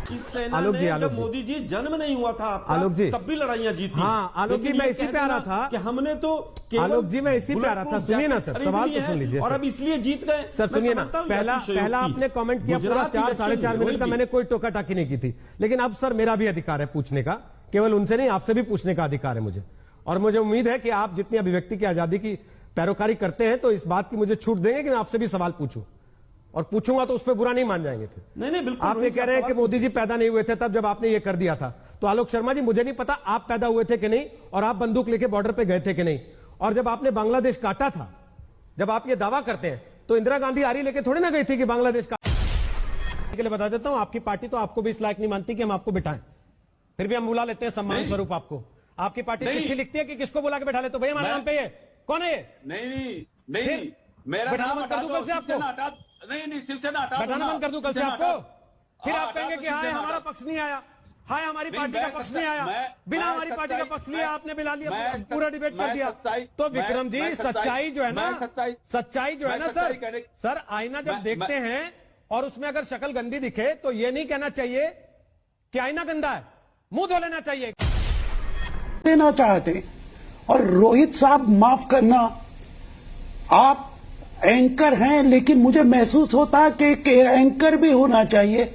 इस सेना आलोक जी, ने आलोक जब जी। मोदी जी जन्म नहीं हुआ था आपका, आलोक जी। तब भी लड़ाइयां जीती। हाँ, आलोक जी, लेकिन मैं ये इसी कह पे आ रहा देना था कि हमने तो केवल आलोक जी, मैं इसी पे आ रहा था। बुलेट सुनिए ना प्रूफ सर, जैकेट सवाल तो खरीद सुन ली लीजिए है और सर। अब इसलिए जीत गए। सर मैं सुनिए ना, समझता हूं ये पहला अतिशयोक्ति पहला है। आपने कमेंट किया पूरा गुजरात 4-4.5 इलेक्शन मिनट का, में मैंने कोई टोका टाकी नहीं की थी। लेकिन अब सर मेरा भी अधिकार है पूछने का, केवल उनसे नहीं, आपसे भी पूछने का अधिकार है मुझे। और मुझे उम्मीद है कि आप जितनी अभिव्यक्ति की आजादी की पैरोकारी करते हैं तो इस बात की मुझे छूट देंगे कि मैं आपसे भी सवाल पूछूं, और पूछूंगा तो उस पर बुरा नहीं मान जाएंगे फिर। नहीं बिल्कुल। आप ये कह रहे हैं कि मोदी जी पैदा नहीं हुए थे तब जब आपने ये कर दिया था। तो आलोक शर्मा जी, मुझे नहीं पता आप पैदा हुए थे कि नहीं, और आप बंदूक लेके बॉर्डर पे गए थे कि नहीं। और जब आपने बांग्लादेश काटा था, जब आप ये दावा करते हैं, तो इंदिरा गांधी आरी लेके थोड़ी ना गई थी कि बांग्लादेश का के लिए। बता देता हूं, आपकी पार्टी तो आपको भी इस लायक नहीं मानती कि हम आपको बिठाएं, फिर भी हम बुला लेते हैं सम्मान स्वरूप आपको। आपकी पार्टी चिट्ठी लिखती है कि किसको बुला के बैठा ले, तो भैया हमारे नाम पे ये कौन है? ये नहीं, मेरा बैठाना नाम बंद कर दूं कल से आपको? नहीं, शिवसेना हटा दो बैठाना ना। बंद कर दूं कल से शिवसेना आपको? हटा- फिर हाँ, आप हटा कहेंगे दो, कि हाय शिवसेना हमारा हटा- पक्ष नहीं आया, हाय हमारी नहीं, पार्टी का मैं पक्ष सच्चाई- नहीं आया, बिना मैं हमारी पार्टी का सच्चाई- पक्ष लिया आपने, बिला लिया, मैं पूरा डिबेट कर मैं दिया। सच्चाई- तो विक्रम जी, मैं सच्चाई जो है ना, मैं सच्चाई जो है मैं ना सच्चाई सर, कहने- सर आईना जब मैं- देखते हैं और उसमें अगर शक्ल गंदी दिखे तो ये नहीं कहना चाहिए कि आईना गंदा है, मुंह धो लेना चाहिए। देना चाहते। और रोहित साहब, माफ करना, आप एंकर हैं, लेकिन मुझे महसूस होता है कि एक एंकर भी होना चाहिए,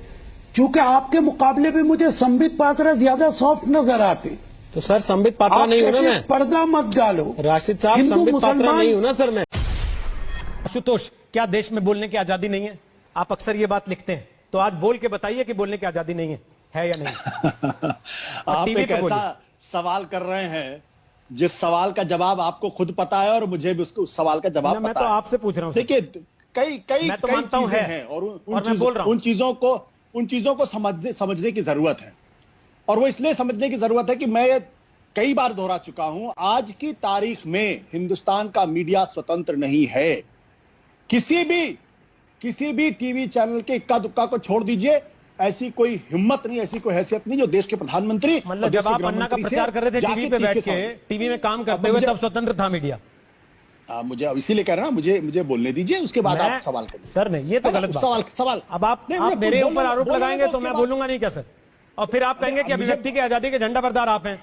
क्योंकि आपके मुकाबले में मुझे संबित पात्रा ज्यादा सॉफ्ट नजर आते। तो सर संबित पात्रा आप नहीं हूं ना कहते मैं, पर्दा मत डालो। राशिद साहब हिंदू संबित पात्रा मुसलमान नहीं हूं ना सर मैं। आशुतोष, क्या देश में बोलने की आजादी नहीं है? आप अक्सर ये बात लिखते हैं, तो आज बोल के बताइए कि बोलने की आजादी नहीं है या नहीं? आप टीवी एक पे ऐसा सवाल कर रहे हैं जिस सवाल का जवाब आपको खुद पता है और मुझे भी उसको उस सवाल का जवाब मैं पता तो है। आपसे पूछ रहा हूं। देखिए, कई मैं तो मानता हूं चीजें है, हैं और मैं बोल रहा हूं। उन चीजों को समझने की जरूरत है। और वो इसलिए समझने की जरूरत है कि मैं कई बार दोहरा चुका हूं, आज की तारीख में हिंदुस्तान का मीडिया स्वतंत्र नहीं है। किसी भी टीवी चैनल के इक्का दुक्का को छोड़ दीजिए, ऐसी कोई हिम्मत नहीं, ऐसी कोई हैसियत नहीं जो देश के प्रधानमंत्री, मतलब जब आप अन्ना का प्रचार कर रहे थे टीवी पे बैठ के, टीवी में काम करते हुए, तब स्वतंत्र था मीडिया। मुझे इसीलिए कह रहा हूं, मुझे बोलने दीजिए, उसके बाद आप सवाल करिए। सर नहीं, ये तो गलत बात। सवाल अब आप मेरे ऊपर आरोप लगाएंगे तो मैं बोलूंगा नहीं क्या सर? और फिर आप कहेंगे कि अभिव्यक्ति की आजादी के झंडा बरदार आप हैं।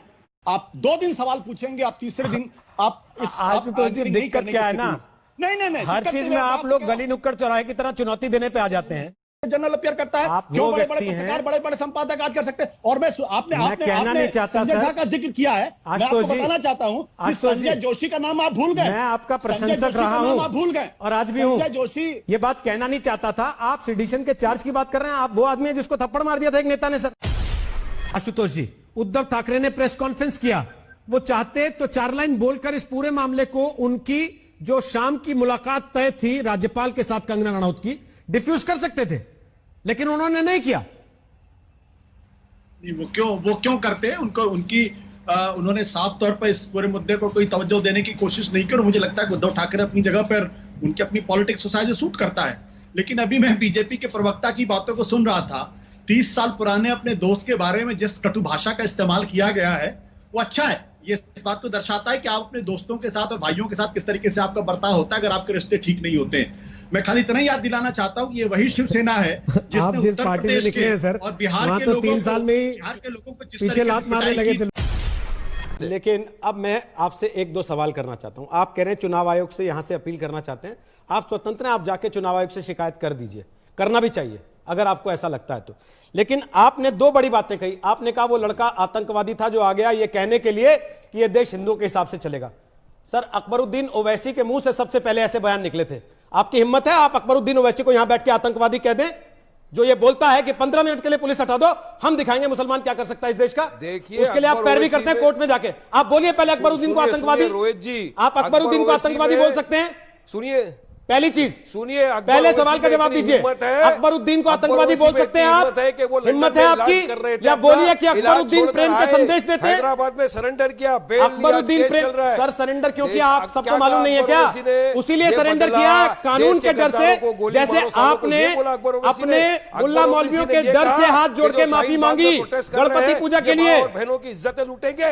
आप 2 दिन सवाल पूछेंगे, आप तीसरे दिन आप आज तो दिक्कत क्या है ना, नहीं, हर चीज में आप लोग गली नुक्कड़ चौराहे की तरह चुनौती देने पे आ जाते हैं। जनरल अफेयर करता है, क्यों बड़े बड़े पत्रकार, बड़े बड़े संपादक आज कर सकते हैं? और मैं आपने संजय झा का जिक्र किया है, मैं आपको बताना चाहता हूं कि संजय जोशी का नाम आप भूल गए। मैं आपका प्रशंसक रहा हूं, आप भूल गए और आज भी हूं। संजय जोशी ये बात कहना नहीं चाहता था। आप सेडिशन के चार्ज की बात कर रहे हैं। आप वो आदमी है जिसको थप्पड़ मार दिया था एक नेता ने सर। आशुतोष जी, उद्धव ठाकरे ने प्रेस कॉन्फ्रेंस किया, वो चाहते तो 4 लाइन बोलकर इस पूरे मामले को, उनकी जो शाम की मुलाकात तय थी राज्यपाल के साथ कंगना रनौत की, डिफ्यूज कर सकते थे, लेकिन उन्होंने नहीं किया। वो क्यों करते हैं? उन्होंने साफ तौर पर इस पूरे मुद्दे को कोई तवज्जो देने की कोशिश नहीं की। और मुझे लगता है कि उद्धव ठाकरे अपनी जगह पर, उनकी अपनी पॉलिटिक्स सोसाइटी सूट करता है। लेकिन अभी मैं बीजेपी के प्रवक्ता की बातों को सुन रहा था, 30 साल पुराने अपने दोस्त के बारे में जिस कटु भाषा का इस्तेमाल किया गया है वो अच्छा है। ये इस बात को दर्शाता है कि आप अपने दोस्तों के साथ और भाइयों के साथ किस तरीके से आपका बर्ताव होता है अगर आपके रिश्ते ठीक नहीं होते हैं। मैं खाली इतना ही याद दिलाना चाहता हूं कि ये वही शिवसेना है जिसने उत्तर प्रदेश के और बिहार के लोगों को पीछे लात मारने लगे थे। लेकिन अब मैं आपसे 1-2 सवाल करना चाहता हूं। आप कह रहे हैं चुनाव आयोग से यहां से अपील करना चाहते हैं, आप स्वतंत्र हैं, आप जाके चुनाव आयोग से शिकायत कर दीजिए, करना भी चाहिए अगर आपको ऐसा लगता है तो। लेकिन आपने 2 बड़ी बातें कही। आपने कहा वो लड़का आतंकवादी था जो आ गया ये कहने के लिए कि ये देश हिंदुओं के हिसाब से चलेगा। सर, अकबरुद्दीन ओवैसी के मुंह से सबसे पहले ऐसे बयान निकले थे। आपकी हिम्मत है आप अकबरुद्दीन ओवैसी को यहां बैठ के आतंकवादी कह दें, जो ये बोलता है कि 15 मिनट के लिए पुलिस हटा दो, हम दिखाएंगे मुसलमान क्या कर सकता है इस देश का। देखिए, उसके लिए आप पैरवी करते हैं कोर्ट में जाके। आप बोलिए पहले अकबरुद्दीन को आतंकवादी। रोहित जी, आप अकबरुद्दीन को आतंकवादी बोल सकते हैं? सुनिए, पहली चीज सुनिए, पहले सवाल का जवाब दीजिए। अकबरुद्दीन को आतंकवादी बोल सकते हैं आप? हिम्मत है आपकी? या बोलिए कि अकबरुद्दीन प्रेम के संदेश देते हैं? हैदराबाद में सरेंडर किया, अकबरुद्दीन प्रेम, सर सरेंडर क्यों किया आप सबको मालूम नहीं है क्या? उसीलिए सरेंडर किया कानून के डर से, जैसे आपने अपने मुल्ला मौलवियों के डर से हाथ जोड़ के माफी मांगी गणपति पूजा के लिए। बहनों की इज्जतें लूटेंगे।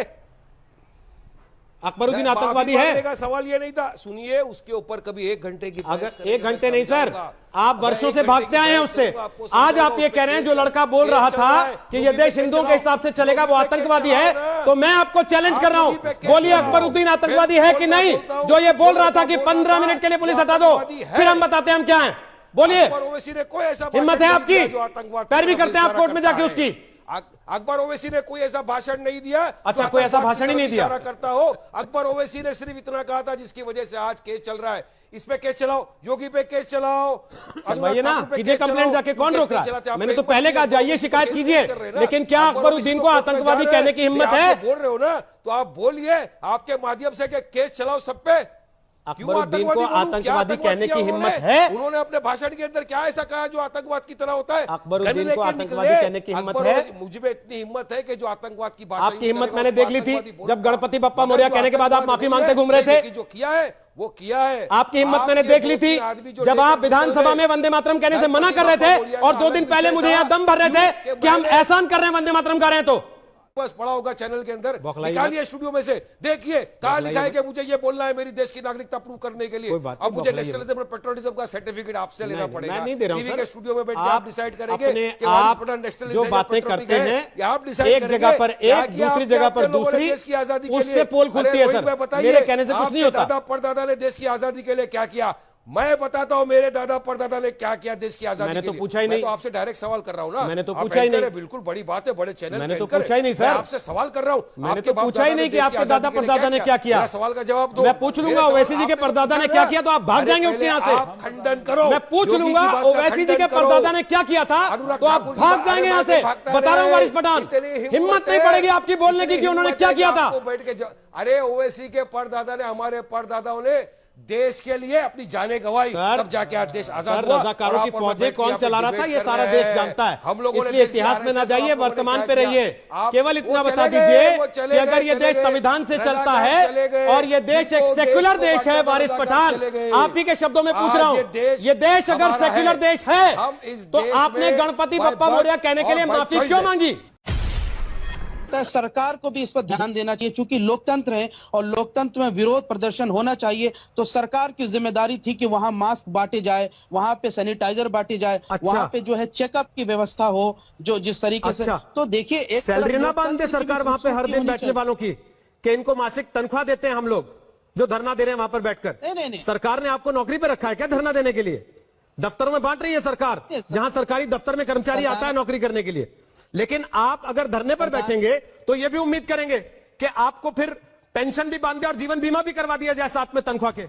अकबरुद्दीन माफी आतंकवादी मांगने है? का सवाल ये नहीं था। सुनिए, उसके ऊपर कभी 1 घंटे की बहस अगर करेंगे, 1 घंटे मैं नहीं सर, समझाऊंगा। आप मैं वर्षों 1 से घंटे भागते की आए हैं बहस उससे। करूंगा, आपको आज समझाऊंगा, आप ये उस कह रहे हैं पे जो लड़का बोल केस रहा चल था है, कि ये योगी देश पे हिंदुओं के चलाओ, हिसाब से चलेगा, वो योगी पे आतंकवादी चलाओ है, ना। तो मैं आपको चैलेंज कर रहा आप योगी पे हूं, केस बोलिए चलाओ। अकबरुद्दीन आतंकवादी मैं है कि नहीं? बोलता हूं, जो ये बोल रहा था कि बोल 15 रहा मिनट के लिए था, पुलिस जो हटा दो, आतंकवादी है। फिर हम बताते हैं हम क्या हैं। बोलिए, अकबर ओवैसी ने कोई ऐसा हिम्मत भाषण है नहीं आपकी? दिया जो आतंकवाद की पैरवी तरफ करते हैं आप इशारा कोर्ट में करता जाके है। उसकी? अकबर ओवैसी ने कोई ऐसा भाषण नहीं दिया। अच्छा, जो कोई ऐसा आतंकवाद की भाषण ही तरफ नहीं दिया। इशारा करता हो। अकबर ओवैसी ने सिर्फ इतना कहा था जिसकी वजह से आज केस चल रहा है। इस पे केस चलाओ, योगी पे केस चलाओ, भाई ना कीजिए कंप्लेंट जाके, कौन रोक रहा है? मैंने तो पहले कहा जाइए शिकायत कीजिए, लेकिन क्या अकबरुद्दीन को आतंकवादी कहने की हिम्मत है? बोल रहे हो ना, तो आप बोलिए, आपके माध्यम से कि केस चलाओ सब पे। अकबरुद्दीन को आतंकवादी कहने की हिम्मत है? उन्होंने अपने भाषण के अंदर क्या ऐसा कहा जो आतंकवाद की तरह होता है? अकबरुद्दीन को आतंकवादी कहने की हिम्मत है? मुझ में इतनी हिम्मत है कि जो आतंकवाद की भाषा आपकी हिम्मत मैंने देख ली थी जब गणपति बप्पा मौर्य कहने के बाद आप माफी मांगते घूम रहे थे। जो किया है वो किया है। आपकी हिम्मत मैंने देख ली थी जब आप विधानसभा में वंदे मातरम कहने से मना कर रहे थे, और 2 दिन पहले मुझे यहां दम भर रहे थे कि हम एहसान कर रहे हैं वंदे मातरम गा रहे हैं। तो बस पड़ा होगा चैनल के अंदर, बौखलाइए निकालिए स्टूडियो में से, देखिए कहां लिखा है कि मुझे ये बोलना है मेरी देश की नागरिकता प्रूव करने के लिए। कोई बात अब नहीं, मुझे बौखलाइए नेशनलिज्म और पेट्रोलिज्म का सर्टिफिकेट आपसे लेना पड़ेगा। मैं नहीं दे रहा हूं टीवी सर। के स्टूडियो में बैठ के आप डिसाइड करेंगे अपने कि आप वारिस नेशनलिज्म जो या बातें पेट्रोलिज्म करते है, हैं, या आप डिसाइड एक करेंगे जगह पर क्या एक, किया दूसरी आपके जगह पर आपके लोगों ने दूसरी, देश की आजादी के उससे लिए। पोल खुलती अरे है रोहित सर। भाई बताइए, मेरे कहने से कुछ नहीं आपके होता। दादा परदादा ने देश की आजादी के लिए क्या किया? मैं बताता हूं मेरे दादा परदादा ने क्या किया देश की आजादी मैंने के तो लिए। पूछा ही मैं नहीं। तो आपसे डायरेक्ट सवाल कर रहा हूं ना। मैंने तो आप पूछा ही एंकर नहीं। है, बिल्कुल बड़ी बात है, बड़े चैनल मैंने के तो एंकर पूछा ही नहीं है। सर। मैं आपसे सवाल कर रहा हूं। मैंने आपके तो बाप पूछा ही दादा नहीं कि देश की आपके आजादी दादा के लिए परदादा ने क्या किया। मेरा सवाल का जवाब दो। मैं पूछ लूंगा मेरे ओवैसी जी के आपने परदादा ने पूछा क्या ना। किया, तो आप भाग अरे जाएंगे उठ के पहले यहाँ से। आप खंडन करो। मैं पूछ योगी की लूंगा बात का ओवैसी जी खंडन के करो। परदादा ने क्या किया था, अनुराग तो आप ठाकुर जी भाग का- जाएंगे अरे यहाँ से। भागता बता रहा हूँ रहे। वारिस पठान, इतनी हिम्मत नहीं है। पड़ेगी आपकी बोलने की इतनी कि उन्होंने हिम्मत क्या है कि किया था। आपको बैठ के अरे ओवैसी के परदादा ने, हमारे परदादाओं ने देश के लिए अपनी जानें गंवाई, सर, तब जाके आज देश आजाद सर, हुआ। रजाकारों और की आप और मैं फौजें बैठ के कौन यहाँ पे चला रहा था डिबेट ये कर सारा रहे देश हैं। जानता है। हम लोगों ने इसलिए देश की इतिहास में ना RSS जाइए, आप लोगों ने वर्तमान क्या पे किया? रहिए। आप- केवल इतना वो बता चले गए, दीजिए वो कि चले अगर ये गए, देश चले गए। संविधान से चलता रजाकार चले है गए। और ये देश एक जिसको सेक्युलर देश को देश है, बांटा वारिस रजाकार पठान, चले गए। आप ही के शब्दों में पूछ आज रहा ये हूँ, देश ये देश अगर हमारा सेक्युलर है। देश है हम इस तो देश आपने में गणपति by बप्पा birth मौर्य कहने के और लिए by माफी choice क्यों है। मांगी? सरकार को भी इस पर ध्यान देना चाहिए, चूंकि लोकतंत्र है और लोकतंत्र में विरोध प्रदर्शन होना चाहिए। तो सरकार की जिम्मेदारी थी कि वहां मास्क बांटे जाए, वहां पे सैनिटाइजर बांटे जाए, वहां पे जो है चेकअप की व्यवस्था हो, जो जिस तरीके से। तो देखिए, एक सैलरी ना बांध दे सरकार वहां पे हर दिन बैठने वालों की, कि इनको मासिक तनख्वाह देते हैं हम लोग जो धरना दे रहे हैं वहां पर बैठकर। नहीं। सरकार ने आपको नौकरी पे रखा है क्या धरना देने के लिए? दफ्तरों में बांट रही है सरकार, जहां सरकारी दफ्तर में कर्मचारी आता है नौकरी करने के लिए। लेकिन आप अगर धरने पर बैठेंगे तो यह भी उम्मीद करेंगे कि आपको फिर पेंशन भी बांध दे और जीवन बीमा भी करवा दिया जाए साथ में तनख्वाह के।